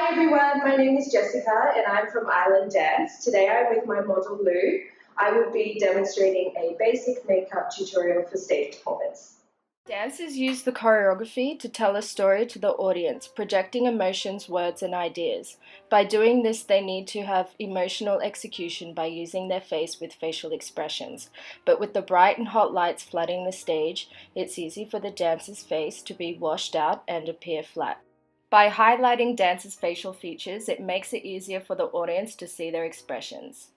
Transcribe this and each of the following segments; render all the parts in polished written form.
Hi everyone, my name is Jessica and I'm from Island Dance. Today I'm with my model Lou. I will be demonstrating a basic makeup tutorial for stage performance. Dancers use the choreography to tell a story to the audience, projecting emotions, words, and ideas. By doing this, they need to have emotional execution by using their face with facial expressions. But with the bright and hot lights flooding the stage, it's easy for the dancer's face to be washed out and appear flat. By highlighting dancers' facial features, it makes it easier for the audience to see their expressions.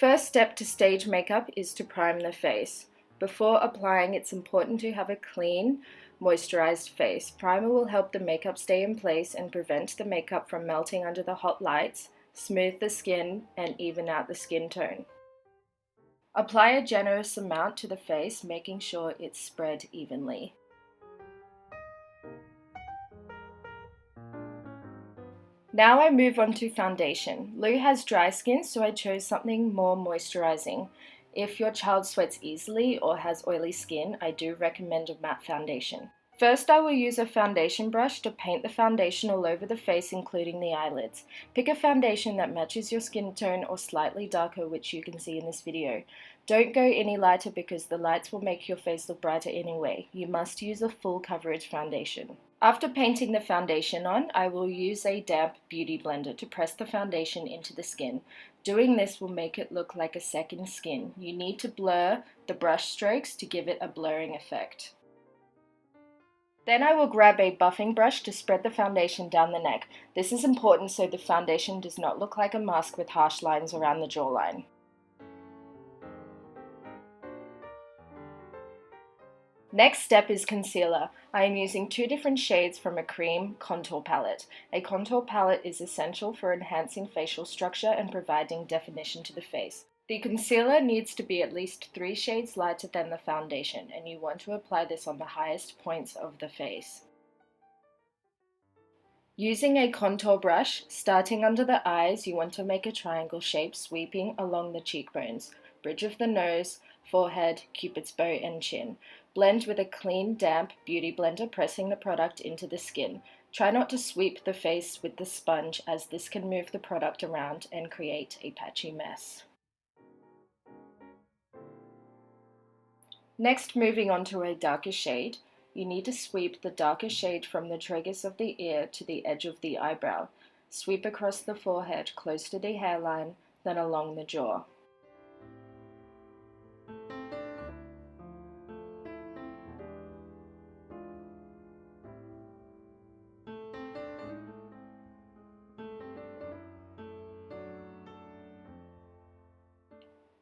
First step to stage makeup is to prime the face. Before applying, it's important to have a clean, moisturized face. Primer will help the makeup stay in place and prevent the makeup from melting under the hot lights, smooth the skin, and even out the skin tone. Apply a generous amount to the face, making sure it's spread evenly. Now I move on to foundation. Lou has dry skin, so I chose something more moisturizing. If your child sweats easily or has oily skin, I do recommend a matte foundation. First, I will use a foundation brush to paint the foundation all over the face, including the eyelids. Pick a foundation that matches your skin tone or slightly darker, which you can see in this video. Don't go any lighter because the lights will make your face look brighter anyway. You must use a full coverage foundation. After painting the foundation on, I will use a damp beauty blender to press the foundation into the skin. Doing this will make it look like a second skin. You need to blur the brush strokes to give it a blurring effect. Then I will grab a buffing brush to spread the foundation down the neck. This is important so the foundation does not look like a mask with harsh lines around the jawline. Next step is concealer. I am using two different shades from a cream contour palette. A contour palette is essential for enhancing facial structure and providing definition to the face. The concealer needs to be at least 3 shades lighter than the foundation, and you want to apply this on the highest points of the face. Using a contour brush, starting under the eyes, you want to make a triangle shape sweeping along the cheekbones, bridge of the nose, forehead, cupid's bow, and chin. Blend with a clean, damp beauty blender, pressing the product into the skin. Try not to sweep the face with the sponge, as this can move the product around and create a patchy mess. Next, moving on to a darker shade, you need to sweep the darker shade from the tragus of the ear to the edge of the eyebrow. Sweep across the forehead, close to the hairline, then along the jaw.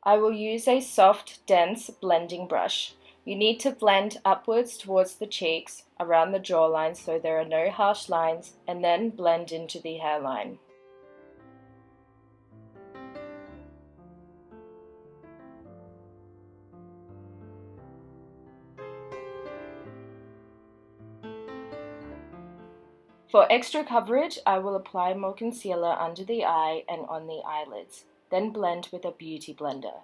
I will use a soft, dense blending brush. You need to blend upwards towards the cheeks, around the jawline so there are no harsh lines, and then blend into the hairline. For extra coverage, I will apply more concealer under the eye and on the eyelids, then blend with a beauty blender.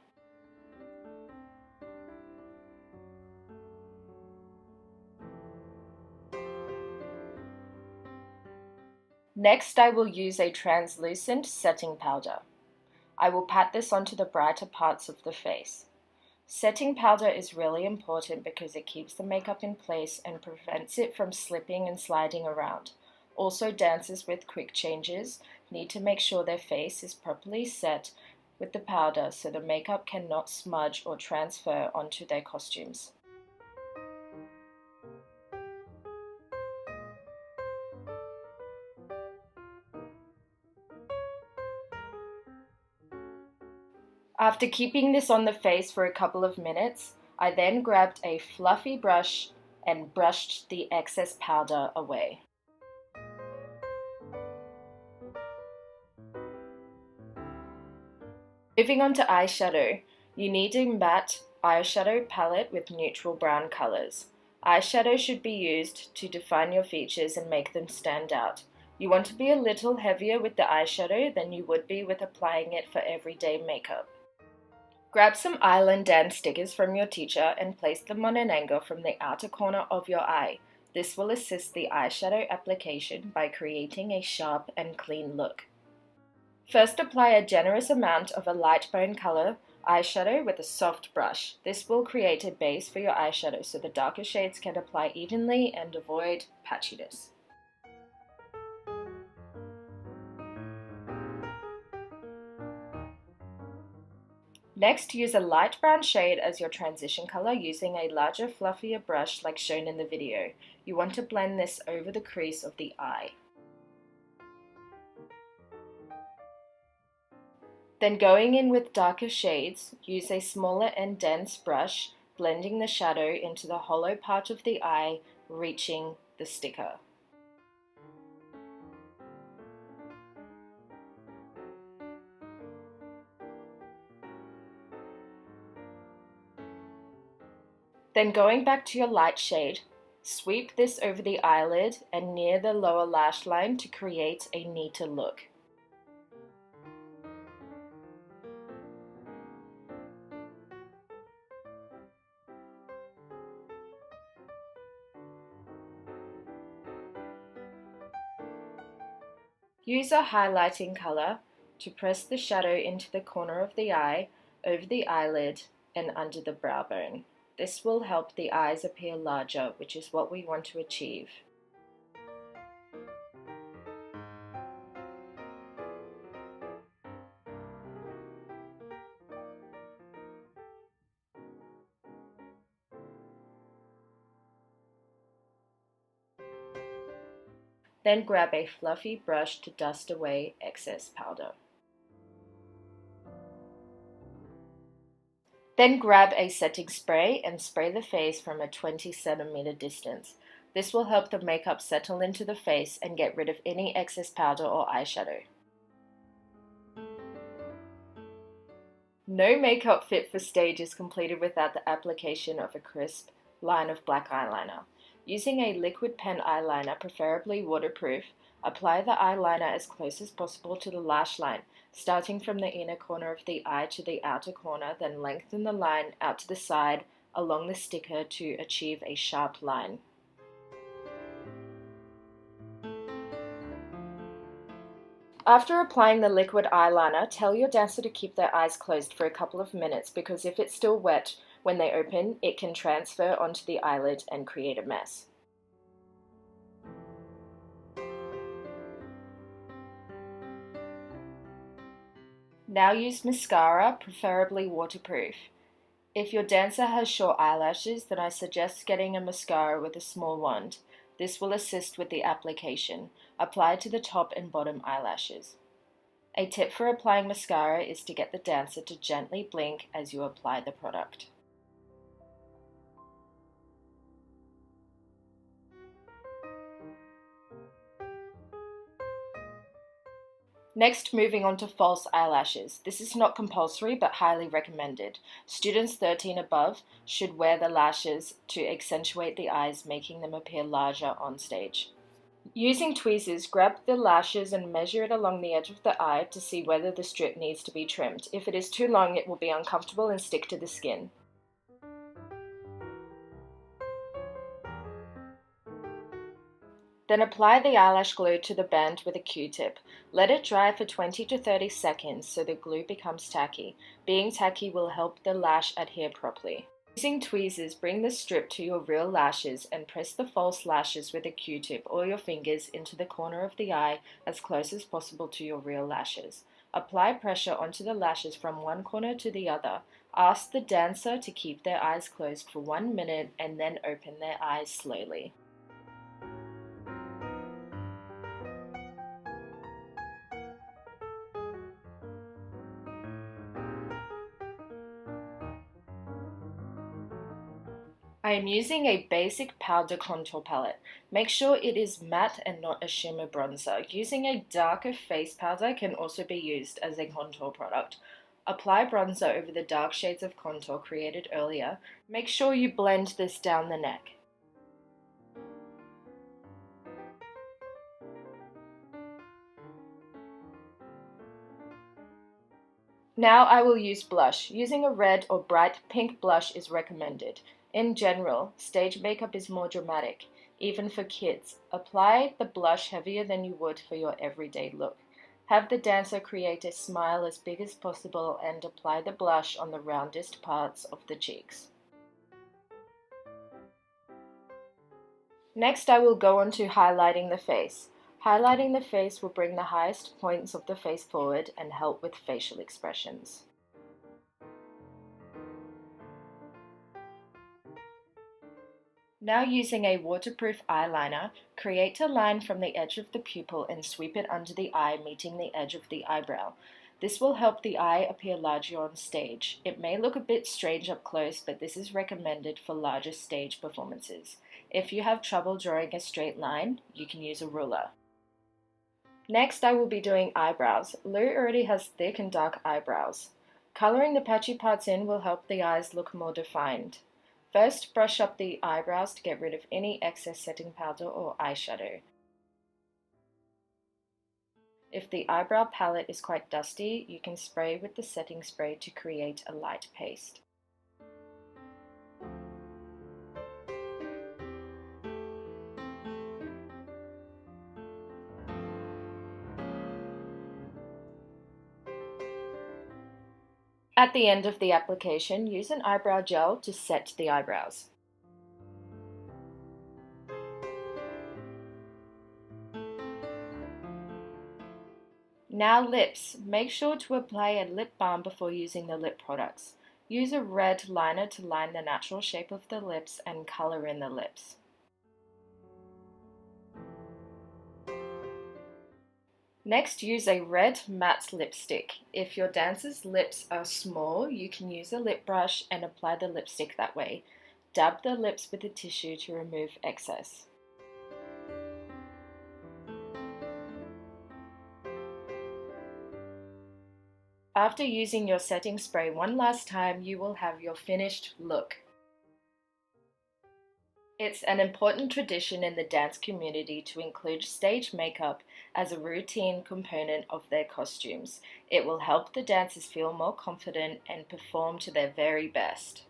Next, I will use a translucent setting powder. I will pat this onto the brighter parts of the face. Setting powder is really important because it keeps the makeup in place and prevents it from slipping and sliding around. Also, dancers with quick changes need to make sure their face is properly set with the powder so the makeup cannot smudge or transfer onto their costumes. After keeping this on the face for a couple of minutes, I then grabbed a fluffy brush and brushed the excess powder away. Moving on to eyeshadow, you need a matte eyeshadow palette with neutral brown colors. Eyeshadow should be used to define your features and make them stand out. You want to be a little heavier with the eyeshadow than you would be with applying it for everyday makeup. Grab some Island Dance stickers from your teacher and place them on an angle from the outer corner of your eye. This will assist the eyeshadow application by creating a sharp and clean look. First, apply a generous amount of a light bone color eyeshadow with a soft brush. This will create a base for your eyeshadow so the darker shades can apply evenly and avoid patchiness. Next, use a light brown shade as your transition color using a larger, fluffier brush like shown in the video. You want to blend this over the crease of the eye. Then going in with darker shades, use a smaller and dense brush, blending the shadow into the hollow part of the eye, reaching the sticker. Then going back to your light shade, sweep this over the eyelid and near the lower lash line to create a neater look. Use a highlighting color to press the shadow into the corner of the eye, over the eyelid, and under the brow bone. This will help the eyes appear larger, which is what we want to achieve. Then grab a fluffy brush to dust away excess powder. Then grab a setting spray and spray the face from a 20cm distance. This will help the makeup settle into the face and get rid of any excess powder or eyeshadow. No makeup fit for stage is completed without the application of a crisp line of black eyeliner. Using a liquid pen eyeliner, preferably waterproof, apply the eyeliner as close as possible to the lash line, starting from the inner corner of the eye to the outer corner, then lengthen the line out to the side along the sticker to achieve a sharp line. After applying the liquid eyeliner, tell your dancer to keep their eyes closed for a couple of minutes because if it's still wet when they open, it can transfer onto the eyelid and create a mess. Now use mascara, preferably waterproof. If your dancer has short eyelashes, then I suggest getting a mascara with a small wand. This will assist with the application. Apply to the top and bottom eyelashes. A tip for applying mascara is to get the dancer to gently blink as you apply the product. Next, moving on to false eyelashes. This is not compulsory but highly recommended. Students 13 above should wear the lashes to accentuate the eyes, making them appear larger on stage. Using tweezers, grab the lashes and measure it along the edge of the eye to see whether the strip needs to be trimmed. If it is too long, it will be uncomfortable and stick to the skin. Then apply the eyelash glue to the band with a Q-tip. Let it dry for 20 to 30 seconds so the glue becomes tacky. Being tacky will help the lash adhere properly. Using tweezers, bring the strip to your real lashes and press the false lashes with a Q-tip or your fingers into the corner of the eye as close as possible to your real lashes. Apply pressure onto the lashes from one corner to the other. Ask the dancer to keep their eyes closed for 1 minute and then open their eyes slowly. I am using a basic powder contour palette. Make sure it is matte and not a shimmer bronzer. Using a darker face powder can also be used as a contour product. Apply bronzer over the dark shades of contour created earlier. Make sure you blend this down the neck. Now I will use blush. Using a red or bright pink blush is recommended. In general, stage makeup is more dramatic. Even for kids, apply the blush heavier than you would for your everyday look. Have the dancer create a smile as big as possible and apply the blush on the roundest parts of the cheeks. Next, I will go on to highlighting the face. Highlighting the face will bring the highest points of the face forward and help with facial expressions. Now using a waterproof eyeliner, create a line from the edge of the pupil and sweep it under the eye, meeting the edge of the eyebrow. This will help the eye appear larger on stage. It may look a bit strange up close, but this is recommended for larger stage performances. If you have trouble drawing a straight line, you can use a ruler. Next, I will be doing eyebrows. Lou already has thick and dark eyebrows. Coloring the patchy parts in will help the eyes look more defined. First, brush up the eyebrows to get rid of any excess setting powder or eyeshadow. If the eyebrow palette is quite dusty, you can spray with the setting spray to create a light paste. At the end of the application, use an eyebrow gel to set the eyebrows. Now lips. Make sure to apply a lip balm before using the lip products. Use a red liner to line the natural shape of the lips and color in the lips. Next, use a red matte lipstick. If your dancer's lips are small, you can use a lip brush and apply the lipstick that way. Dab the lips with a tissue to remove excess. After using your setting spray one last time, you will have your finished look. It's an important tradition in the dance community to include stage makeup as a routine component of their costumes. It will help the dancers feel more confident and perform to their very best.